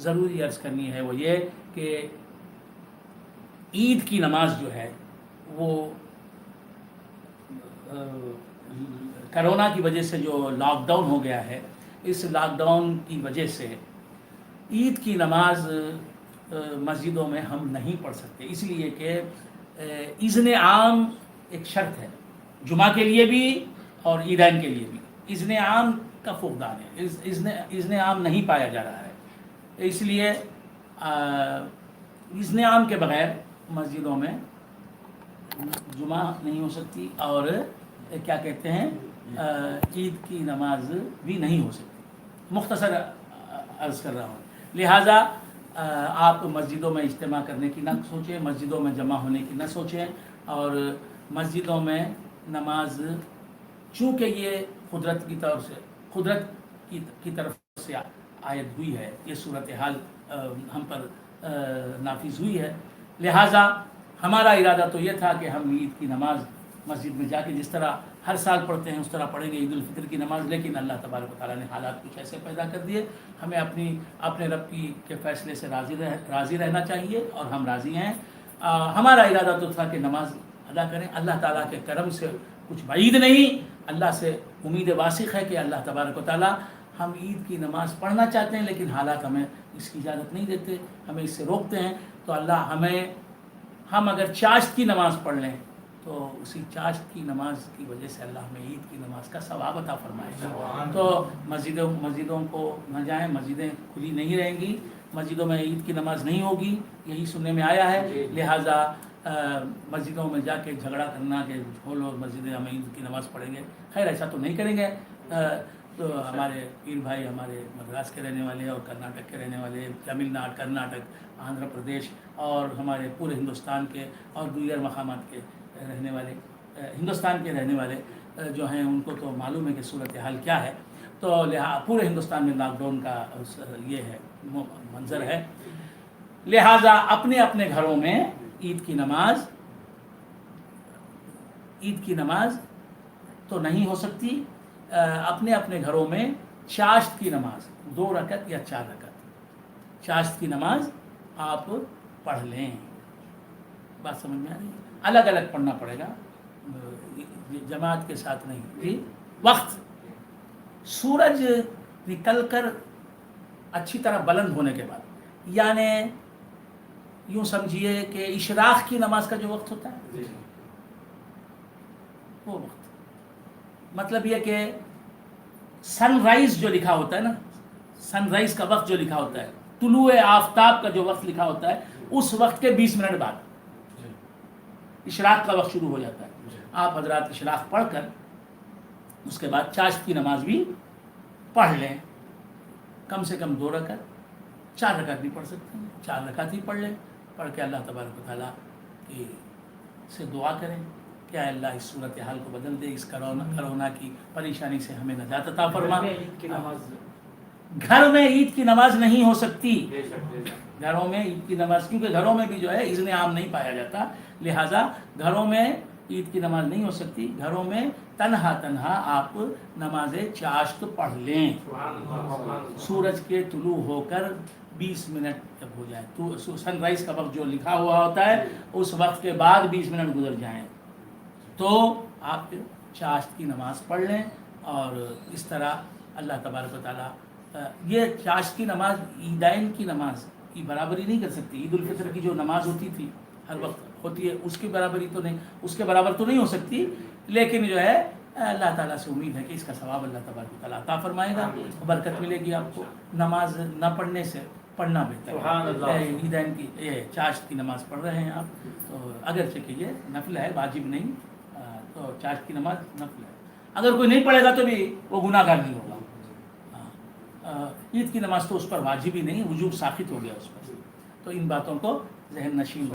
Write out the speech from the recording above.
ضروری عرض کرنی ہے وہ یہ کہ عید کی نماز جو ہے وہ کرونا کی وجہ سے جو لاک ڈاؤن ہو گیا ہے، اس لاک ڈاؤن کی وجہ سے عید کی نماز مسجدوں میں ہم نہیں پڑھ سکتے، اس لیے کہ اذن عام ایک شرط ہے جمعہ کے لیے بھی اور عیدین کے لیے بھی۔ اذن عام کا فقدان ہے، اذن عام نہیں پایا جا رہا ہے، اس لیے اذن عام کے بغیر مسجدوں میں جمعہ نہیں ہو سکتی اور کیا کہتے ہیں عید کی نماز بھی نہیں ہو سکتی۔ مختصر عرض کر رہا ہوں، لہٰذا آپ مسجدوں میں اجتماع کرنے کی نہ سوچیں، مسجدوں میں جمع ہونے کی نہ سوچیں، اور مسجدوں میں نماز چونکہ یہ قدرت کی طرف سے آیت ہوئی ہے، یہ صورتحال ہم پر نافذ ہوئی ہے، لہٰذا ہمارا ارادہ تو یہ تھا کہ ہم عید کی نماز مسجد میں جا کے جس طرح ہر سال پڑھتے ہیں اس طرح پڑھیں گے عید الفطر کی نماز، لیکن اللہ تبارک و تعالیٰ نے حالات کچھ ایسے پیدا کر دیے، ہمیں اپنے رب کے فیصلے سے راضی رہنا چاہیے اور ہم راضی ہیں۔ ہمارا ارادہ تو تھا کہ نماز ادا کریں، اللہ تعالیٰ کے کرم سے کچھ بعید نہیں، اللہ سے امید واسق ہے کہ اللہ تبارک و تعالیٰ ہم عید کی نماز پڑھنا چاہتے ہیں لیکن حالات ہمیں اس کی اجازت نہیں دیتے، ہمیں اس سے روکتے ہیں، تو اللہ ہم اگر چاشت کی نماز پڑھ لیں تو اسی چاشت کی نماز کی وجہ سے اللہ ہمیں عید کی نماز کا ثواب عطا فرمائے گا۔ تو مسجدوں کو نہ جائیں، مسجدیں کھلی نہیں رہیں گی، مسجدوں میں عید کی نماز نہیں ہوگی، یہی سننے میں آیا ہے، لہٰذا مسجدوں میں جا کے جھگڑا کرنا کہ کھولو مسجدیں ہم عید کی نماز پڑھیں گے، خیر ایسا تو نہیں کریں گے۔ تو ہمارے پیر بھائی ہمارے مدراس کے رہنے والے اور کرناٹک کے رہنے والے، تمل ناڈو، کرناٹک، آندھرا پردیش اور ہمارے پورے ہندوستان کے اور دیگر مقامات کے رہنے والے، ہندوستان کے رہنے والے جو ہیں ان کو تو معلوم ہے کہ صورتحال کیا ہے، تو پورے ہندوستان میں لاک ڈاؤن کا یہ ہے منظر ہے، لہٰذا اپنے اپنے گھروں میں عید کی نماز تو نہیں ہو سکتی، اپنے اپنے گھروں میں چاشت کی نماز 2 رکعت یا 4 رکعت چاشت کی نماز آپ پڑھ لیں۔ بات سمجھ میں آ رہی ہے؟ الگ الگ پڑھنا پڑے گا، جماعت کے ساتھ نہیں۔ جی، وقت سورج نکل کر اچھی طرح بلند ہونے کے بعد، یعنی یوں سمجھیے کہ اشراق کی نماز کا جو وقت ہوتا ہے وہ وقت، مطلب یہ کہ سن رائز جو لکھا ہوتا ہے نا، سن رائز کا وقت جو لکھا ہوتا ہے، طلوع آفتاب کا جو وقت لکھا ہوتا ہے، اس وقت کے 20 منٹ بعد اشراق کا وقت شروع ہو جاتا ہے۔ آپ حضرات اشراق پڑھ کر اس کے بعد چاشت کی نماز بھی پڑھ لیں، کم سے کم 2 رکعت، 4 رکعت بھی پڑھ سکتے ہیں، 4 رکعت ہی پڑھ لیں، پڑھ کے اللہ تبارک و تعالیٰ سے دعا کریں کہ اے اللہ اس صورتحال کو بدل دے، اس کرونا کی پریشانی سے ہمیں نجات عطا فرما۔ گھر میں عید کی نماز نہیں ہو سکتی، گھروں میں عید کی نماز، کیونکہ گھروں میں بھی جو ہے اذن عام نہیں پایا جاتا، لہٰذا گھروں میں عید کی نماز نہیں ہو سکتی، گھروں میں تنہا آپ نماز چاشت پڑھ لیں، سورج کے طلوع ہو کر 20 منٹ جب ہو جائے تو سن رائز کا وقت جو لکھا ہوا ہوتا ہے اس وقت کے بعد 20 منٹ گزر جائیں تو آپ چاشت کی نماز پڑھ لیں، اور اس طرح اللہ تبارک و تعالیٰ یہ چاشت کی نماز عیدین کی نماز کی برابری نہیں کر سکتی، عید الفطر کی جو نماز ہوتی تھی ہر وقت ہوتی ہے اس کی برابری تو نہیں، اس کے برابر تو نہیں ہو سکتی، لیکن جو ہے اللہ تعالیٰ سے امید ہے کہ اس کا ثواب اللہ تبارک و تعالیٰ عطا فرمائے گا، برکت ملے گی آپ کو، نماز نہ پڑھنے سے پڑھنا بہتر ہے۔ عیدین کی یہ چاشت کی نماز پڑھ رہے ہیں آپ، تو اگرچہ کہ یہ نفل ہے، واجب نہیں، تو چاشت کی نماز نفل ہے، اگر کوئی نہیں پڑھے گا تو بھی وہ گناہ گار نہیں ہوگا۔ عید کی نماز تو اس پر واجب ہی نہیں، وجوب ساقط ہو گیا اس پر، تو ان باتوں کو ذہن نشین